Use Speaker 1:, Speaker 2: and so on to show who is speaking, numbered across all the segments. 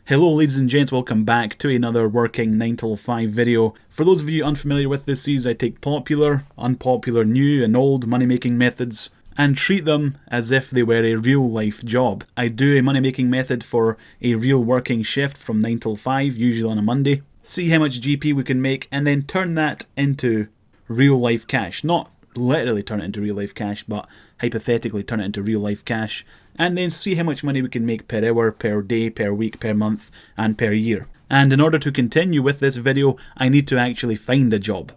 Speaker 1: Hello ladies and gents, welcome back to another working 9 till 5 video. For those of you unfamiliar with this series, I take popular, unpopular, new and old money making methods and treat them as if they were a real life job. I do a money making method for a real working shift from 9 till 5, usually on a Monday. See how much GP we can make and then turn that into real life cash. Not literally turn it into real life cash, but hypothetically turn it into real life cash. And then see how much money we can make per hour, per day, per week, per month, and per year. And in order to continue with this video, I need to actually find a job.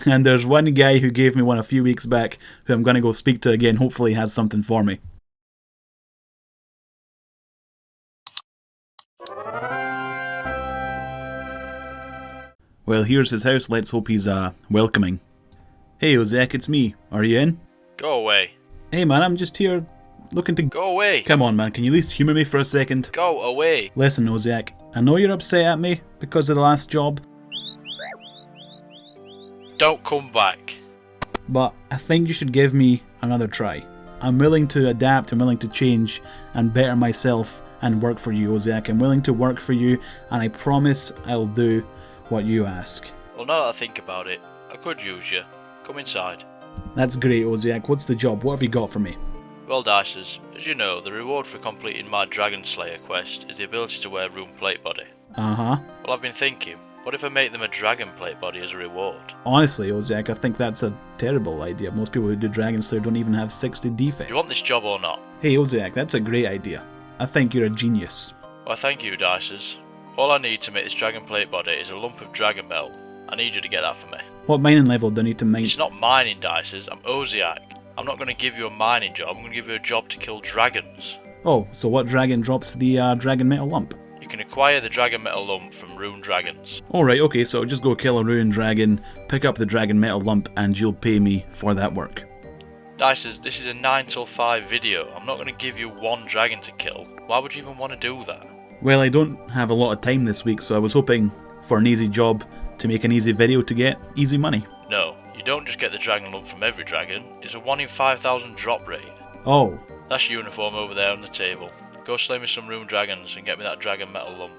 Speaker 1: And there's one guy who gave me one a few weeks back, who I'm going to go speak to again, hopefully he has something for me. Well, here's his house, let's hope he's welcoming. Hey Ozek, it's me. Are you in?
Speaker 2: Go away.
Speaker 1: Hey man, I'm just here looking to...
Speaker 2: Go away.
Speaker 1: Come on man, can you at least humour me for a second?
Speaker 2: Go away.
Speaker 1: Listen Ozek, I know you're upset at me because of the last job.
Speaker 2: Don't come back.
Speaker 1: But I think you should give me another try. I'm willing to adapt, I'm willing to change and better myself and work for you Ozek. I'm willing to work for you and I promise I'll do what you ask.
Speaker 2: Well, now that I think about it, I could use you. Come inside.
Speaker 1: That's great Ozek, what's the job? What have you got for me?
Speaker 2: Well, Dicers, as you know, the reward for completing my Dragon Slayer quest is the ability to wear Rune plate body.
Speaker 1: Uh-huh.
Speaker 2: Well, I've been thinking, what if I make them a Dragon plate body as a reward?
Speaker 1: Honestly, Ozek, I think that's a terrible idea. Most people who do Dragon Slayer don't even have 60 defense.
Speaker 2: Do you want this job or not?
Speaker 1: Hey Ozek, that's a great idea. I think you're a genius.
Speaker 2: Well, thank you, Dicers. All I need to make this Dragon plate body is a lump of Dragon metal. I need you to get that for me.
Speaker 1: What mining level do I need to mine?
Speaker 2: It's not mining, Dicers. I'm Oziak. I'm not going to give you a mining job. I'm going to give you a job to kill dragons.
Speaker 1: Oh, so what dragon drops the dragon metal lump?
Speaker 2: You can acquire the Dragon metal lump from Rune dragons.
Speaker 1: Alright, okay, so just go kill a Rune dragon, pick up the dragon metal lump, and you'll pay me for that work.
Speaker 2: Dicers, this is a 9 till 5 video. I'm not going to give you one dragon to kill. Why would you even want to do that?
Speaker 1: Well, I don't have a lot of time this week, so I was hoping for an easy job to make an easy video to get easy money.
Speaker 2: No, you don't just get the dragon lump from every dragon. It's a 1 in 5,000 drop rate.
Speaker 1: Oh.
Speaker 2: That's your uniform over there on the table. Go slay me some Rune dragons and get me that dragon metal lump.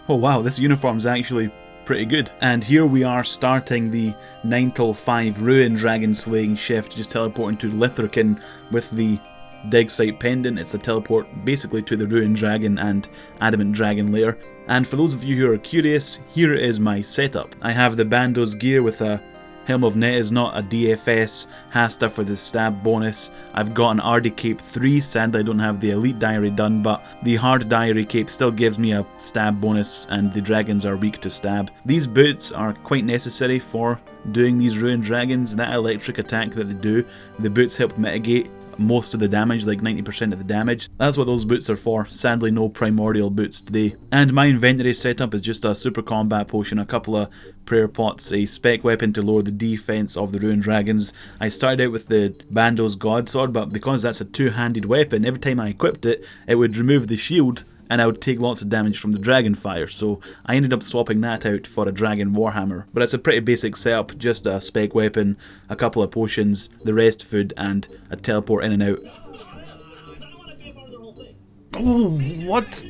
Speaker 1: Oh wow, this uniform's actually pretty good. And here we are starting the 9 till 5 Rune dragon slaying shift, just teleporting to Litherkin with the dig site pendant. It's a teleport basically to the Rune dragon and adamant dragon lair. And for those of you who are curious, here is my setup. I have the Bando's gear with a Helm of Net, not a DFS, Hasta for the stab bonus. I've got an RD Cape 3, sadly I don't have the Elite Diary done, but the Hard Diary Cape still gives me a stab bonus and the dragons are weak to stab. These boots are quite necessary for doing these Rune dragons. That electric attack that they do, the boots help mitigate most of the damage, like 90% of the damage. That's what those boots are for. Sadly no primordial boots today. And my inventory setup is just a super combat potion, a couple of prayer pots, a spec weapon to lower the defense of the Rune dragons. I started out with the Bando's God Sword, but because that's a two-handed weapon, every time I equipped it, it would remove the shield and I would take lots of damage from the dragon fire, so I ended up swapping that out for a dragon warhammer. But it's a pretty basic setup, just a spec weapon, a couple of potions, the rest food, and a teleport in and out. Oh, what?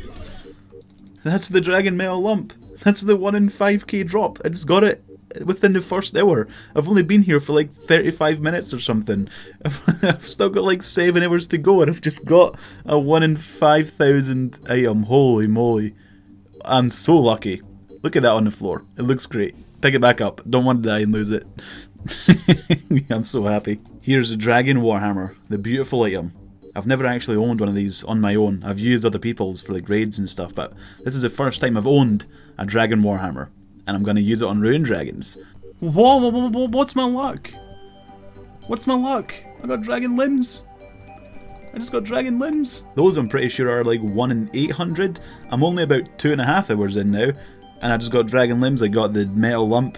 Speaker 1: That's the dragon metal lump. That's the 1 in 5k drop. I just got it within the first hour. I've only been here for like 35 minutes or something. I've still got like 7 hours to go and I've just got a 1 in 5,000 item. Holy moly. I'm so lucky. Look at that on the floor. It looks great. Pick it back up. Don't want to die and lose it. I'm so happy. Here's the Dragon Warhammer. The beautiful item. I've never actually owned one of these on my own. I've used other people's for like raids and stuff, but this is the first time I've owned a Dragon Warhammer. And I'm going to use it on Rune dragons. Whoa, what's my luck? What's my luck? I got dragon limbs. I just got dragon limbs. Those I'm pretty sure are like 1 in 800. I'm only about 2.5 hours in now. And I just got dragon limbs. I got the metal lump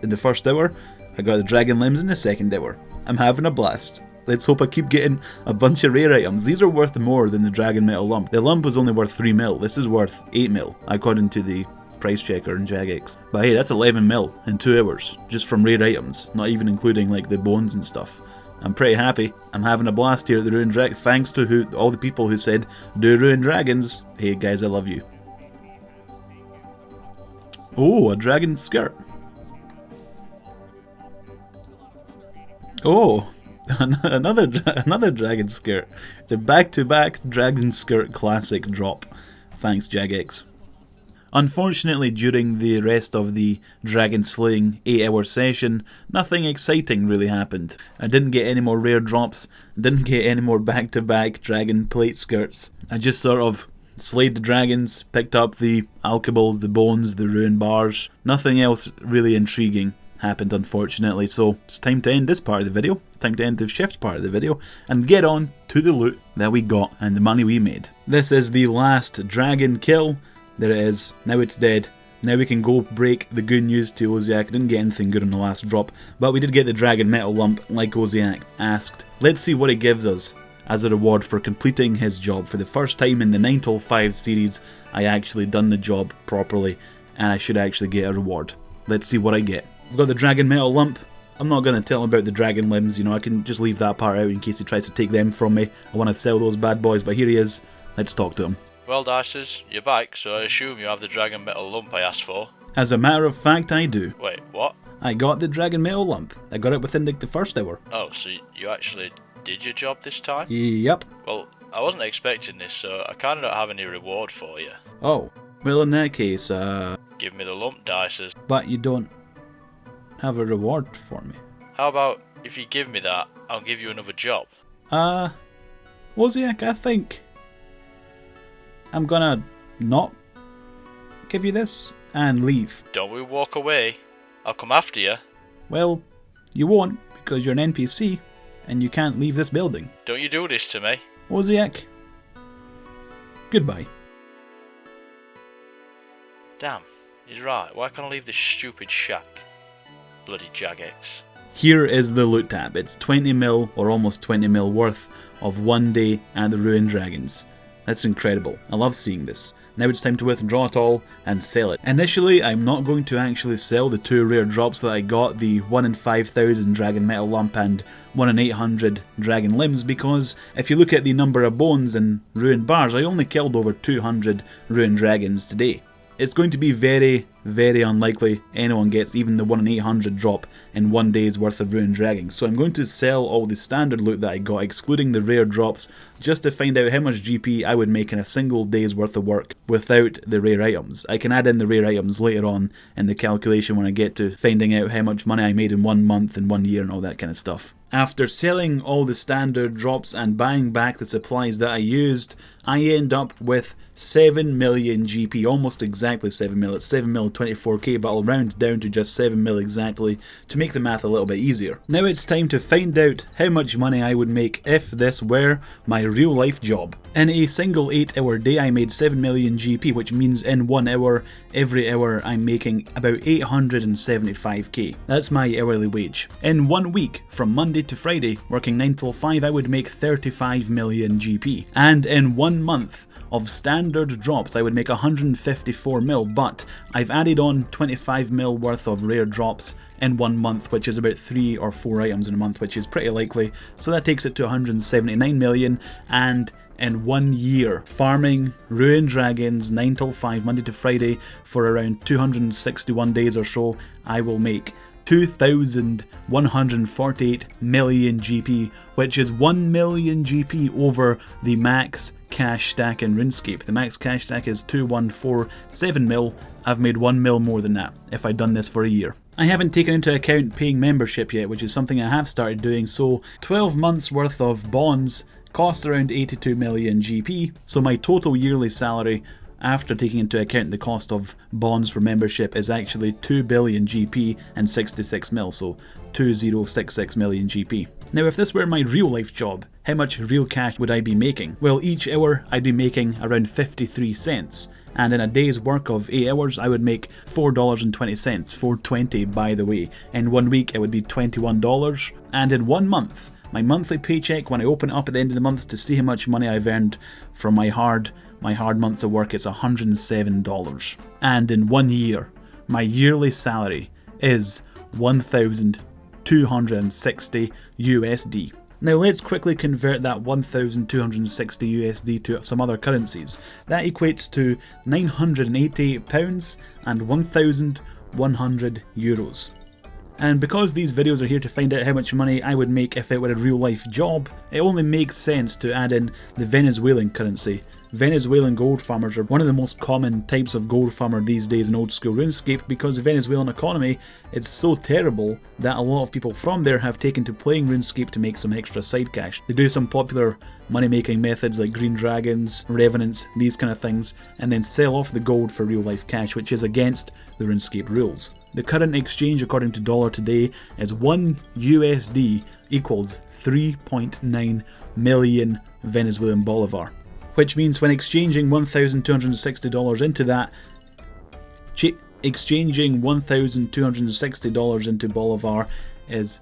Speaker 1: in the first hour. I got the dragon limbs in the second hour. I'm having a blast. Let's hope I keep getting a bunch of rare items. These are worth more than the dragon metal lump. The lump was only worth 3 mil. This is worth 8 mil, according to the price checker and Jagex. But hey, that's 11 mil in 2 hours, just from rare items, not even including like the bones and stuff. I'm pretty happy. I'm having a blast here at the Rune Dragon, thanks to all the people who said, do Rune Dragons. Hey guys, I love you. Oh, a dragon skirt. Oh, another dragon skirt. The back-to-back dragon skirt classic drop. Thanks, Jagex. Unfortunately, during the rest of the dragon slaying 8-hour session, nothing exciting really happened. I didn't get any more rare drops, didn't get any more back-to-back dragon plate skirts. I just sort of slayed the dragons, picked up the alkables, the bones, the rune bars. Nothing else really intriguing happened, unfortunately, so it's time to end this part of the video, time to end the shift part of the video, and get on to the loot that we got and the money we made. This is the last dragon kill. There it is, now it's dead. Now we can go break the good news to Oziak. Didn't get anything good on the last drop, but we did get the dragon metal lump like Oziak asked. Let's see what it gives us as a reward for completing his job. For the first time in the 9 till 5 series, I actually done the job properly, and I should actually get a reward. Let's see what I get. I've got the dragon metal lump. I'm not going to tell him about the dragon limbs, you know, I can just leave that part out in case he tries to take them from me. I want to sell those bad boys, but here he is. Let's talk to him.
Speaker 2: Well, Dices, you're back, so I assume you have the dragon metal lump I asked for.
Speaker 1: As a matter of fact, I do.
Speaker 2: Wait, what?
Speaker 1: I got the dragon metal lump. I got it within like the first hour.
Speaker 2: Oh, so you actually did your job this time?
Speaker 1: Yep.
Speaker 2: Well, I wasn't expecting this, so I kinda don't have any reward for you.
Speaker 1: Oh, well in that case,
Speaker 2: Give me the lump, Dices.
Speaker 1: but you don't have a reward for me.
Speaker 2: How about, if you give me that, I'll give you another job?
Speaker 1: Oziak, I think I'm gonna not give you this and leave.
Speaker 2: Don't we walk away? I'll come after you.
Speaker 1: Well, you won't, because you're an NPC, and you can't leave this building.
Speaker 2: Don't you do this to me.
Speaker 1: Oziak, goodbye.
Speaker 2: Damn, he's right. Why can't I leave this stupid shack? Bloody Jagex.
Speaker 1: Here is the loot tab. It's 20 mil or almost 20 mil worth of 1 day and the ruined dragons. That's incredible. I love seeing this. Now it's time to withdraw it all and sell it. Initially, I'm not going to actually sell the 2 rare drops that I got, the 1 in 5,000 dragon metal lump and 1 in 800 dragon limbs, because if you look at the number of bones and ruined bars, I only killed over 200 ruined dragons today. It's going to be very, very unlikely anyone gets even the 1 in 800 drop in 1 day's worth of ruined dragons. So I'm going to sell all the standard loot that I got, excluding the rare drops, just to find out how much GP I would make in a single day's worth of work without the rare items. I can add in the rare items later on in the calculation when I get to finding out how much money I made in 1 month and 1 year and all that kind of stuff. After selling all the standard drops and buying back the supplies that I used, I end up with 7 million GP, almost exactly 7 mil. It's 7 mil 24k, but I'll round down to just 7 mil exactly to make the math a little bit easier. Now it's time to find out how much money I would make if this were my real life job. In a single 8-hour day I made 7 million GP, which means in 1 hour, every hour I'm making about 875k. That's my hourly wage. In 1 week, from Monday to Friday, working 9 till 5, I would make 35 million GP. And in 1 month of standard drops I would make 154 mil, but I've added on 25 mil worth of rare drops in 1 month, which is about 3 or 4 items in a month, which is pretty likely, so that takes it to 179 million, and in 1 year, farming ruined dragons 9 till 5 Monday to Friday for around 261 days or so, I will make 2,148 million GP, which is 1 million GP over the max cash stack in RuneScape. The max cash stack is 2147 mil. I've made 1 mil more than that if I'd done this for a year. I haven't taken into account paying membership yet, which is something I have started doing, so 12 months worth of bonds costs around 82 million GP, so my total yearly salary after taking into account the cost of bonds for membership is actually 2 billion GP and 66 mil, so 2066 million GP. Now if this were my real life job, how much real cash would I be making? Well, each hour I'd be making around 53 cents. And in a day's work of 8 hours, I would make $4.20, $4.20 by the way. In 1 week it would be $21, and in 1 month, my monthly paycheck when I open it up at the end of the month to see how much money I've earned from my hard months of work, it's $107. And in 1 year, my yearly salary is 1,260 USD. Now let's quickly convert that 1,260 USD to some other currencies. That equates to £988 and 1,100 euros. And because these videos are here to find out how much money I would make if it were a real life job, it only makes sense to add in the Venezuelan currency. Venezuelan gold farmers are one of the most common types of gold farmer these days in old school RuneScape, because the Venezuelan economy is so terrible that a lot of people from there have taken to playing RuneScape to make some extra side cash. They do some popular money making methods like green dragons, revenants, these kind of things, and then sell off the gold for real life cash, which is against the RuneScape rules. The current exchange according to dollar today is 1 USD equals 3.9 million Venezuelan bolivar. Which means when exchanging $1,260 into that, exchanging $1,260 into bolivar is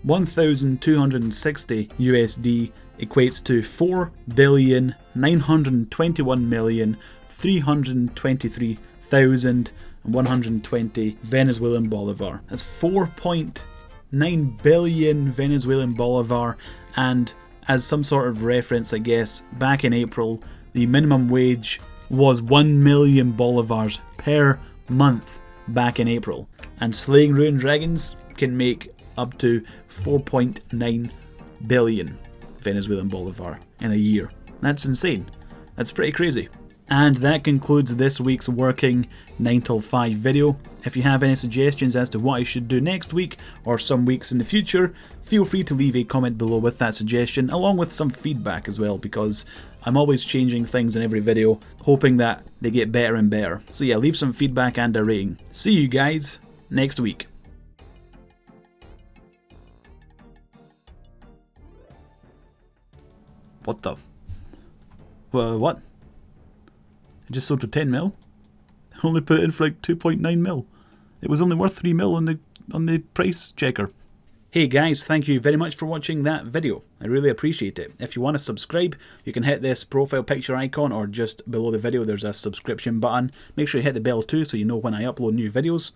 Speaker 1: 1,260 USD equates to 4,921,323,120 Venezuelan bolivar. That's 4.9 billion Venezuelan bolivar, and as some sort of reference, I guess, back in April, the minimum wage was 1 million bolivars per month back in April. And slaying rune dragons can make up to 4.9 billion Venezuelan bolivar in a year. That's insane. That's pretty crazy. And that concludes this week's working 9 till 5 video. If you have any suggestions as to what I should do next week or some weeks in the future, feel free to leave a comment below with that suggestion, along with some feedback as well, because I'm always changing things in every video, hoping that they get better and better. So yeah, leave some feedback and a rating. See you guys next week. What the? What? I just sold for 10 mil? I only put it in for like 2.9 mil. It was only worth 3 mil on the price checker. Hey guys, thank you very much for watching that video. I really appreciate it. If you want to subscribe, you can hit this profile picture icon, or just below the video there's a subscription button. Make sure you hit the bell too so you know when I upload new videos.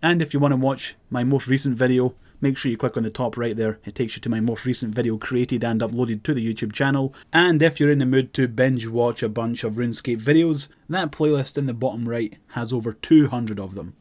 Speaker 1: And if you want to watch my most recent video, make sure you click on the top right there. It takes you to my most recent video created and uploaded to the YouTube channel. And if you're in the mood to binge watch a bunch of RuneScape videos, that playlist in the bottom right has over 200 of them.